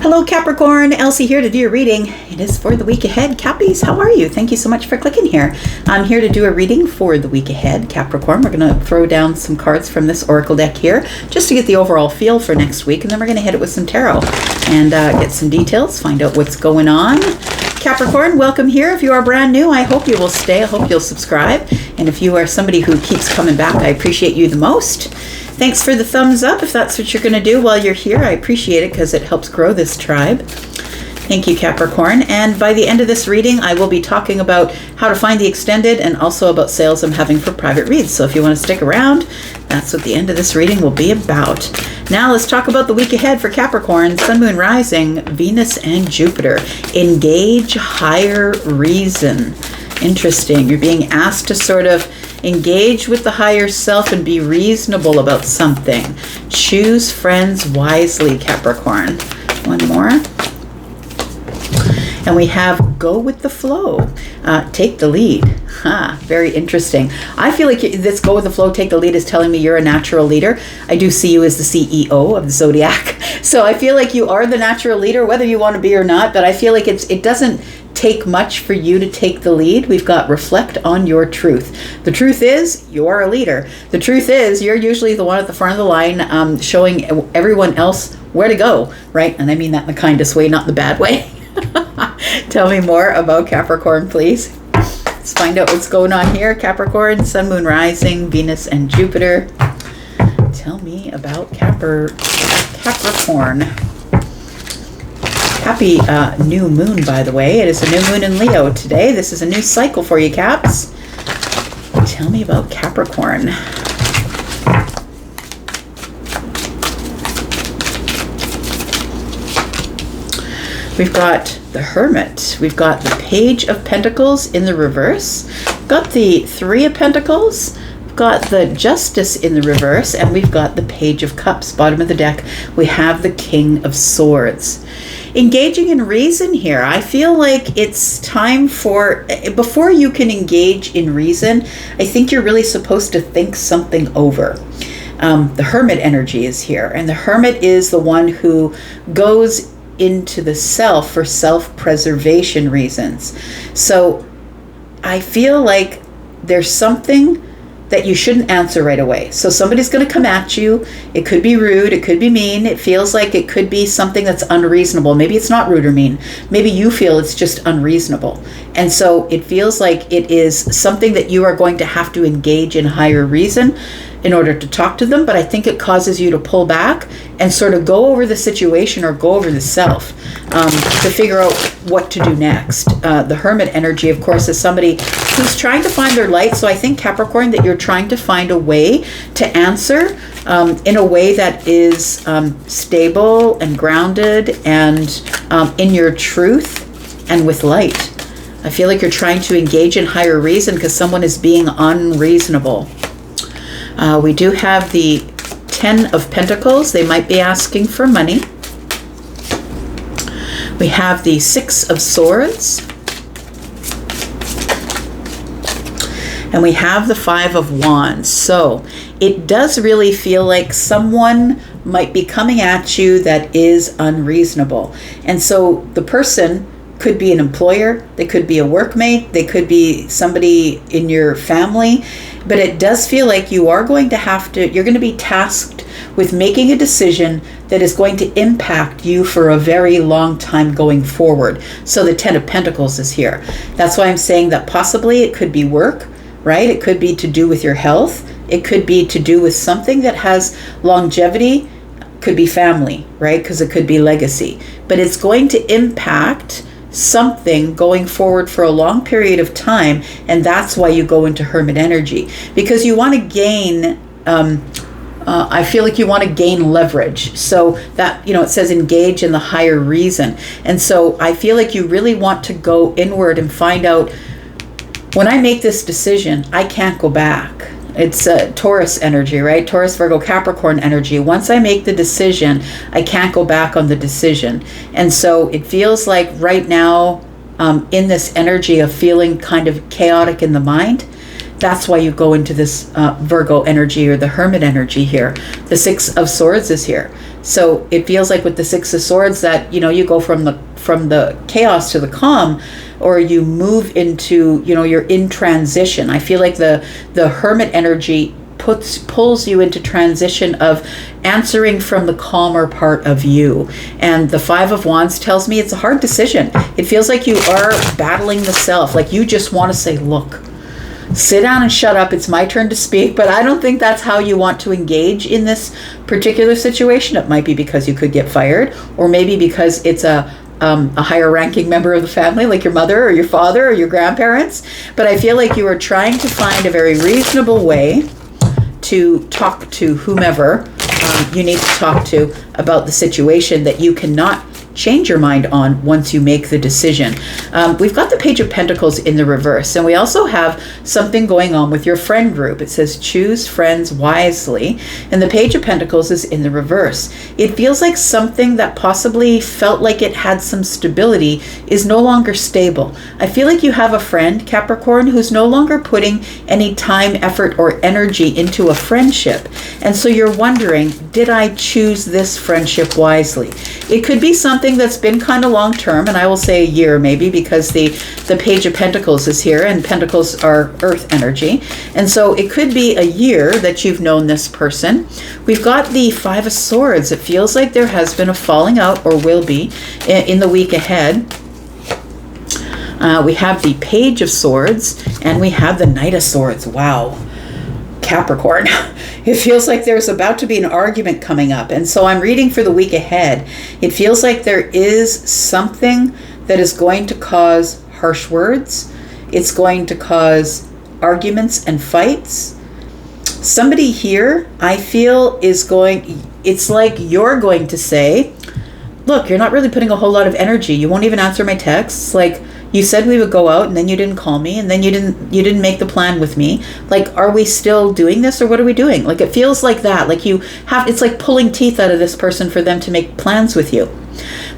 Hello Capricorn, Elsie here to do your reading. It is for the week ahead. Cappies, how are you? Thank you so much for clicking here. I'm here to do a reading for the week ahead, Capricorn. We're going to throw down some cards from this oracle deck here just to get the overall feel for next week, and then we're going to hit it with some tarot and get some details, find out what's going on. Capricorn, welcome here. If you are brand new, I hope you will stay. I hope you'll subscribe. And if you are somebody who keeps coming back, I appreciate you the most. Thanks for the thumbs up if that's what you're going to do while you're here. I appreciate it because it helps grow this tribe. Thank you, Capricorn. And by the end of this reading, I will be talking about how to find the extended and also about sales I'm having for private reads. So if you want to stick around, that's what the end of this reading will be about. Now let's talk about the week ahead for Capricorn, Sun, Moon, Rising, Venus, and Jupiter. Engage higher reason. Interesting. You're being asked to sort of engage with the higher self and be reasonable about something. Choose friends wisely, Capricorn. One more. And we have go with the flow. Take the lead. Very interesting. I feel like this go with the flow, take the lead is telling me you're a natural leader. I do see you as the CEO of the Zodiac. So I feel like you are the natural leader, whether you want to be or not. But I feel like it doesn't take much for you to take the lead. We've got reflect on your truth. The truth is you are a leader. The truth is you're usually the one at the front of the line showing everyone else where to go, right? And I mean that in the kindest way, not in the bad way. Tell me more about Capricorn, please. Let's find out what's going on here. Capricorn, Sun, Moon, Rising, Venus, and Jupiter. Tell me about Capricorn. Happy new moon, by the way. It is a new moon in Leo today. This is a new cycle for you, Caps. Tell me about Capricorn. We've got the Hermit. We've got the Page of Pentacles in the reverse. We've got the Three of Pentacles. We've got the Justice in the reverse. And we've got the Page of Cups. Bottom of the deck, we have the King of Swords. Engaging in reason here. I feel like it's time for, before you can engage in reason, I think you're really supposed to think something over. The Hermit energy is here. And the Hermit is the one who goes into the self for self-preservation reasons. So I feel like there's something that you shouldn't answer right away. So somebody's going to come at you. It could be rude. It could be mean. It feels like it could be something that's unreasonable. Maybe it's not rude or mean. Maybe you feel it's just unreasonable. And so it feels like it is something that you are going to have to engage in higher reason in order to talk to them. But I think it causes you to pull back and sort of go over the situation or go over the self to figure out what to do next. The Hermit energy, of course, is somebody who's trying to find their light. So I think, Capricorn, that you're trying to find a way to answer in a way that is stable and grounded and in your truth and with light. I feel like you're trying to engage in higher reason because someone is being unreasonable. We do have the Ten of Pentacles. They might be asking for money. We have the Six of Swords. And we have the Five of Wands. So it does really feel like someone might be coming at you that is unreasonable. And so the person could be an employer, they could be a workmate, they could be somebody in your family, but it does feel like you are going to have to, you're going to be tasked with making a decision that is going to impact you for a very long time going forward. So the Ten of Pentacles is here. That's why I'm saying that possibly it could be work, right? It could be to do with your health. It could be to do with something that has longevity. Could be family, right? Because it could be legacy. But it's going to impact something going forward for a long period of time, and that's why you go into Hermit energy, because you want to gain I feel like you want to gain leverage. So that, it says engage in the higher reason, and so I feel like you really want to go inward and find out, when I make this decision, I can't go back. It's Taurus energy, right? Taurus, Virgo, Capricorn energy. Once I make the decision, I can't go back on the decision. And so it feels like right now, in this energy of feeling kind of chaotic in the mind, That's why you go into this Virgo energy or the Hermit energy here. The Six of Swords is here. So it feels like with the Six of Swords that, you go from the chaos to the calm, or you move into, you're in transition. I feel like the Hermit energy pulls you into transition of answering from the calmer part of you. And the Five of Wands tells me it's a hard decision. It feels like you are battling the self, like you just want to say, look, sit down and shut up, it's my turn to speak. But I don't think that's how you want to engage in this particular situation. It might be because you could get fired, or maybe because it's a higher ranking member of the family, like your mother or your father or your grandparents. But I feel like you are trying to find a very reasonable way to talk to whomever you need to talk to about the situation that you cannot change your mind on once you make the decision. We've got the Page of Pentacles in the reverse, and we also have something going on with your friend group. It says choose friends wisely, and the Page of Pentacles is in the reverse. It feels like something that possibly felt like it had some stability is no longer stable. I feel like you have a friend, Capricorn, who's no longer putting any time, effort, or energy into a friendship. And so you're wondering, did I choose this friendship wisely? It could be something that's been kind of long term, and I will say a year maybe, because the Page of Pentacles is here, and Pentacles are earth energy. And so it could be a year that you've known this person. We've got the Five of Swords. It feels like there has been a falling out, or will be, in the week ahead. We have the Page of Swords, and we have the Knight of Swords. Wow. Capricorn. It feels like there's about to be an argument coming up. And so I'm reading for the week ahead. It feels like there is something that is going to cause harsh words. It's going to cause arguments and fights. Somebody here, I feel, it's like you're going to say, look, you're not really putting a whole lot of energy. You won't even answer my texts. Like, you said we would go out, and then you didn't call me, and then you didn't make the plan with me. Like, are we still doing this, or what are we doing? Like, it feels like that. Like it's like pulling teeth out of this person for them to make plans with you.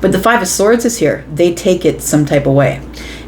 But the Five of Swords is here. They take it some type of way.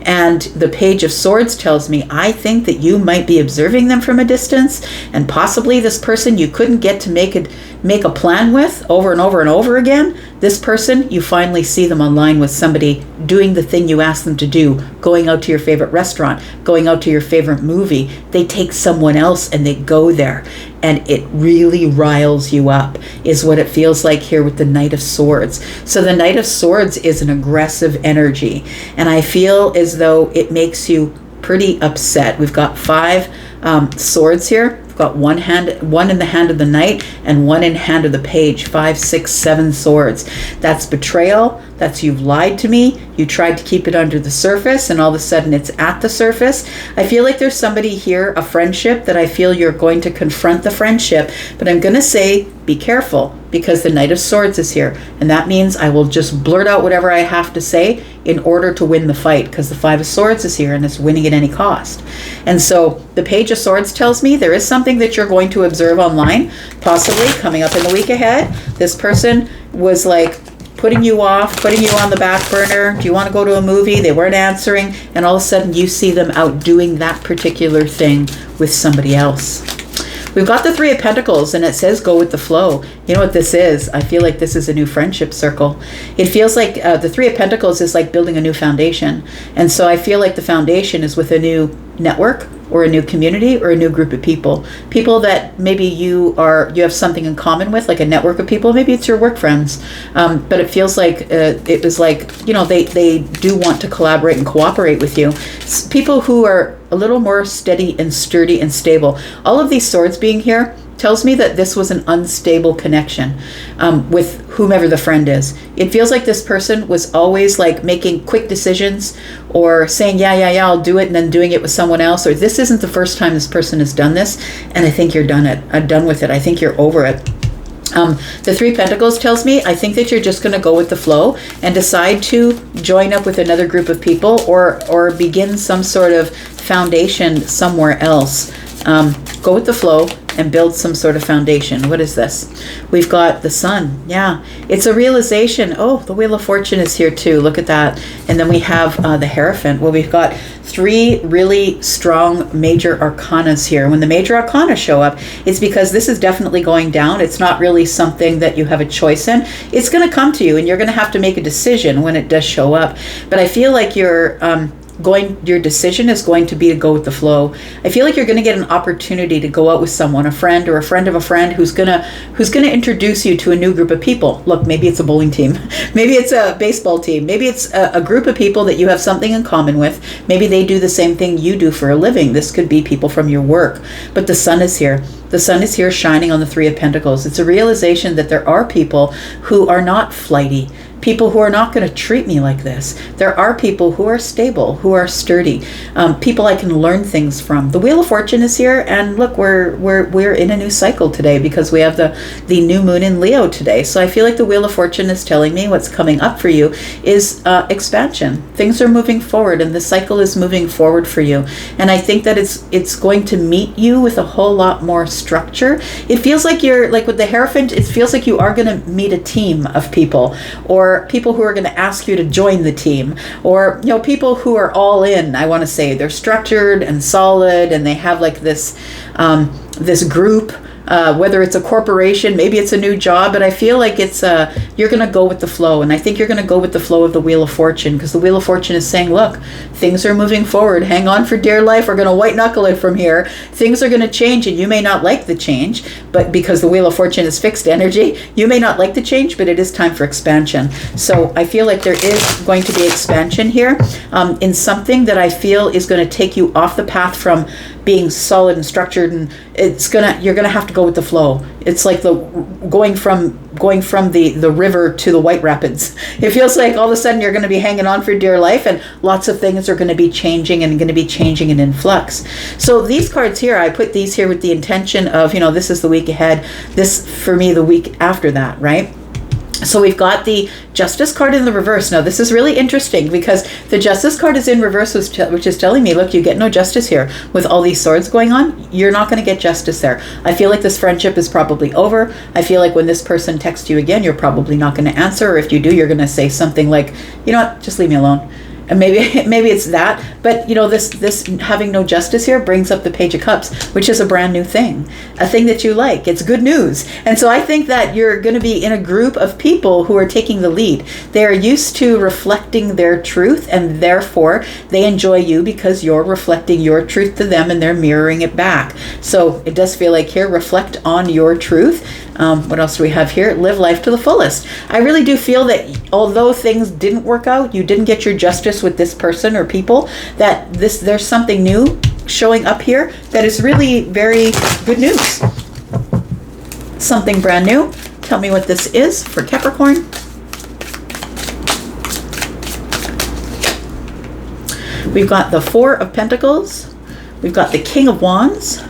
And the Page of Swords tells me, I think that you might be observing them from a distance, and possibly this person you couldn't get to make a plan with over and over and over again. This person, you finally see them online with somebody doing the thing you asked them to do, going out to your favorite restaurant, going out to your favorite movie. They take someone else and they go there, and it really riles you up, is what it feels like here with the Knight of Swords. So the Knight of Swords is an aggressive energy, and I feel as though it makes you pretty upset. We've got five swords here. We've got one in the hand of the Knight and one in hand of the Page. 5, 6, 7 swords. That's betrayal. That's you've lied to me. You tried to keep it under the surface, and all of a sudden it's at the surface. I feel like there's somebody here, a friendship, that I feel you're going to confront the friendship. But I'm going to say, be careful, because the Knight of Swords is here. And that means I will just blurt out whatever I have to say in order to win the fight, because the Five of Swords is here and it's winning at any cost. And so the Page of Swords tells me there is something that you're going to observe online, possibly coming up in the week ahead. This person was like putting you off, putting you on the back burner. Do you want to go to a movie? They weren't answering. And all of a sudden you see them out doing that particular thing with somebody else. We've got the Three of Pentacles, and it says go with the flow. You know what this is? I feel like this is a new friendship circle. It feels like the Three of Pentacles is like building a new foundation. And so I feel like the foundation is with a new network, or a new community, or a new group of people. People that maybe you have something in common with, like a network of people. Maybe it's your work friends. But it feels like it was like, they do want to collaborate and cooperate with you. It's people who are a little more steady and sturdy and stable. All of these swords being here tells me that this was an unstable connection with whomever the friend is. It feels like this person was always like making quick decisions, or saying, yeah, I'll do it, and then doing it with someone else. Or this isn't the first time this person has done this, and I think you're done with it. I think you're over it. The Three of Pentacles tells me, I think that you're just going to go with the flow and decide to join up with another group of people, or begin some sort of foundation somewhere else. Go with the flow and build some sort of foundation. What is this? We've got the Sun. Yeah, it's a realization. Oh, the Wheel of Fortune is here too. Look at that. And then we have the Hierophant. Well, we've got 3 really strong major arcanas here. When the major arcana show up, it's because this is definitely going down. It's not really something that you have a choice in. It's going to come to you, and you're going to have to make a decision when it does show up. But I feel like your decision is going to be to go with the flow. I feel like you're going to get an opportunity to go out with someone, a friend or a friend of a friend, who's gonna introduce you to a new group of people. Look, maybe it's a bowling team, maybe it's a baseball team, maybe it's a group of people that you have something in common with. Maybe they do the same thing you do for a living. This could be people from your work. But the Sun is here. The Sun is here shining on the 3 of Pentacles. It's a realization that there are people who are not flighty, people who are not going to treat me like this. There are people who are stable, who are sturdy, people I can learn things from. The Wheel of Fortune is here, and look, we're in a new cycle today because we have the new moon in Leo today. So I feel like the Wheel of Fortune is telling me what's coming up for you is expansion. Things are moving forward, and the cycle is moving forward for you. And I think that it's going to meet you with a whole lot more structure. It feels like you're, like with the Hierophant, it feels like you are going to meet a team of people, or people who are going to ask you to join the team, or people who are all in. I want to say they're structured and solid, and they have like this this group. Whether it's a corporation, maybe it's a new job, but I feel like it's you're going to go with the flow. And I think you're going to go with the flow of the Wheel of Fortune, because the Wheel of Fortune is saying, look, things are moving forward. Hang on for dear life. We're going to white knuckle it from here. Things are going to change, and you may not like the change, but because the Wheel of Fortune is fixed energy, you may not like the change, but it is time for expansion. So I feel like there is going to be expansion here in something that I feel is going to take you off the path from being solid and structured, and you're gonna have to go with the flow. It's like going from the river to the White Rapids. It feels like all of a sudden you're going to be hanging on for dear life, and lots of things are going to be changing and in flux. So these cards here, I put these here with the intention of, this is the week ahead. This for me, the week after that, right? So we've got the Justice card in the reverse. Now, this is really interesting because the Justice card is in reverse, which is telling me, look, you get no justice here. With all these swords going on, you're not going to get justice there. I feel like this friendship is probably over. I feel like when this person texts you again, you're probably not going to answer. Or if you do, you're going to say something like, you know what, just leave me alone. And maybe it's that, but this having no justice here brings up the Page of Cups, which is a brand new thing, a thing that you like. It's good news. And so I think that you're going to be in a group of people who are taking the lead. They are used to reflecting their truth, and therefore they enjoy you because you're reflecting your truth to them and they're mirroring it back. So it does feel like here, reflect on your truth. What else do we have here? Live life to the fullest. I really do feel that although things didn't work out, you didn't get your justice with this person or people, that there's something new showing up here that is really very good news. Something brand new. Tell me what this is for Capricorn. We've got the Four of Pentacles. We've got the King of Wands.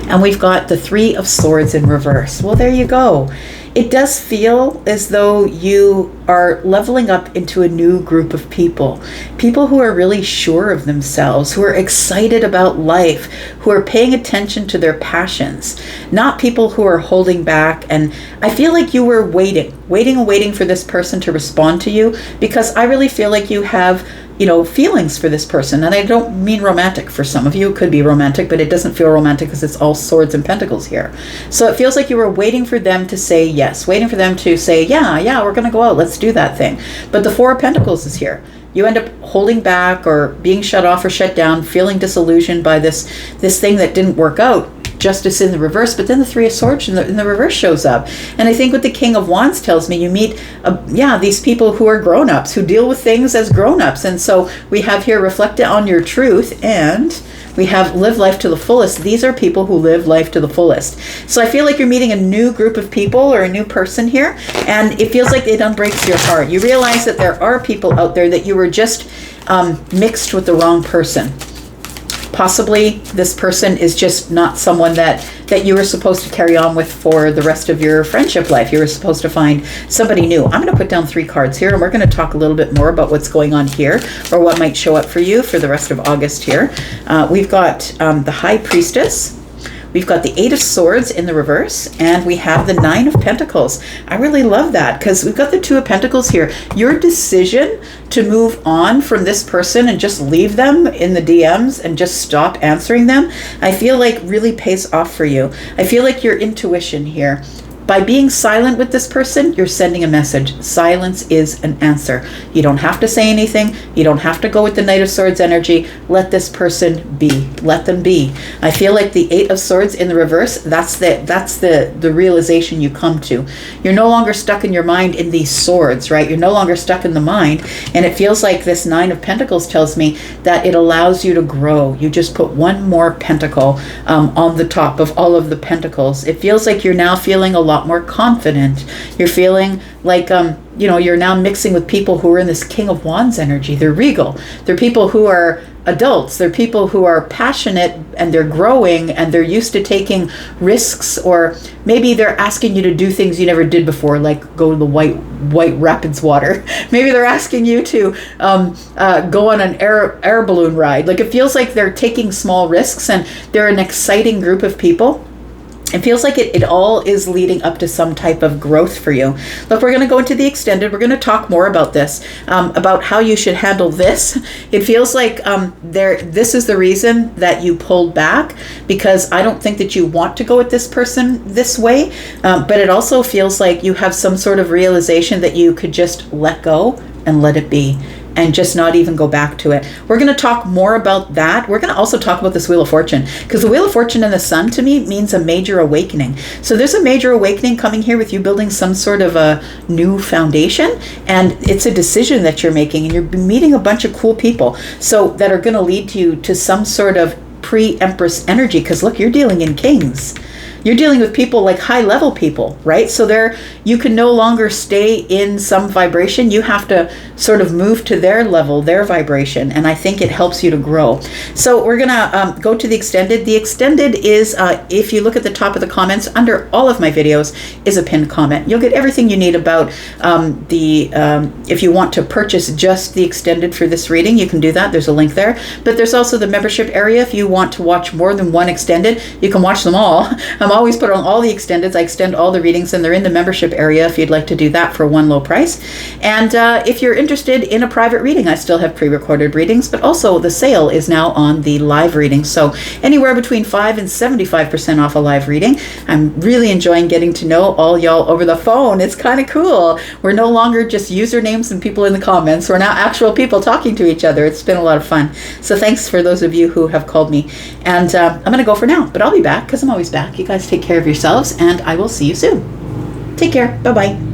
And we've got the Three of Swords in reverse. Well, there you go. It does feel as though you are leveling up into a new group of people. People who are really sure of themselves, who are excited about life, who are paying attention to their passions. Not people who are holding back. And I feel like you were waiting for this person to respond to you, because I really feel like you have feelings for this person. And I don't mean romantic. For some of you, it could be romantic, but it doesn't feel romantic because it's all swords and pentacles here. So it feels like you were waiting for them to say yes, waiting for them to say, yeah, we're going to go out. Let's do that thing. But the Four of Pentacles is here. You end up holding back or being shut off or shut down, feeling disillusioned by this thing that didn't work out. Justice in the reverse, but then the Three of Swords in the reverse shows up. And I think what the King of Wands tells me, you meet these people who are grown-ups, who deal with things as grown-ups. And so we have here, reflect on your truth, and we have live life to the fullest. These are people who live life to the fullest. So I feel like you're meeting a new group of people or a new person here, and it feels like it unbreaks your heart. You realize that there are people out there that you were just mixed with the wrong person. Possibly this person is just not someone that you were supposed to carry on with for the rest of your friendship life. You were supposed to find somebody new. I'm going to put down 3 cards here, and we're going to talk a little bit more about what's going on here, or what might show up for you for the rest of August here. We've got the High Priestess. We've got the 8 of Swords in the reverse, and we have the 9 of Pentacles. I really love that because we've got the 2 of Pentacles here. Your decision to move on from this person and just leave them in the DMs and just stop answering them, I feel like really pays off for you. I feel like your intuition here. By being silent with this person, you're sending a message. Silence is an answer. You don't have to say anything. You don't have to go with the Knight of Swords energy. Let this person be. Let them be. I feel like the 8 of Swords in the reverse, that's the realization you come to. You're no longer stuck in your mind in these swords, right? You're no longer stuck in the mind. And it feels like this 9 of Pentacles tells me that it allows you to grow. You just put one more pentacle on the top of all of the pentacles. It feels like you're now feeling a lot more confident. You're feeling like you're now mixing with people who are in this King of Wands energy. They're regal. They're people who are adults. They're people who are passionate, and they're growing, and they're used to taking risks, or maybe they're asking you to do things you never did before, like go to the white rapids water. Maybe they're asking you to go on an air balloon ride. Like, it feels like they're taking small risks, and they're an exciting group of people. It feels like it all is leading up to some type of growth for you. Look, we're going to go into the extended. We're going to talk more about this, about how you should handle this. It feels like this is the reason that you pulled back, because I don't think that you want to go with this person this way. But it also feels like you have some sort of realization that you could just let go and let it be, and just not even go back to it. We're going to talk more about that. We're going to also talk about this Wheel of Fortune, because the Wheel of Fortune and the Sun to me means a major awakening. So there's a major awakening coming here with you building some sort of a new foundation, and it's a decision that you're making, and you're meeting a bunch of cool people so that are going to lead you to some sort of pre-Empress energy, because look, you're dealing in Kings. You're dealing with people like high level people, right? So you can no longer stay in some vibration. You have to sort of move to their level, their vibration. And I think it helps you to grow. So we're going to go to the extended. The extended is, if you look at the top of the comments, under all of my videos is a pinned comment. You'll get everything you need about if you want to purchase just the extended for this reading, you can do that. There's a link there. But there's also the membership area. If you want to watch more than one extended, you can watch them all. I'm always put on all the extendeds. I extend all the readings, and they're in the membership area if you'd like to do that for one low price. And if you're interested in a private reading, I still have pre-recorded readings, but also the sale is now on the live reading. So anywhere between 5 and 75% off a live reading. I'm really enjoying getting to know all y'all over the phone. It's kind of cool. We're no longer just usernames and people in the comments. We're now actual people talking to each other. It's been a lot of fun. So thanks for those of you who have called me. And I'm going to go for now, but I'll be back, because I'm always back. You guys take care of yourselves, and I will see you soon. Take care. Bye-bye.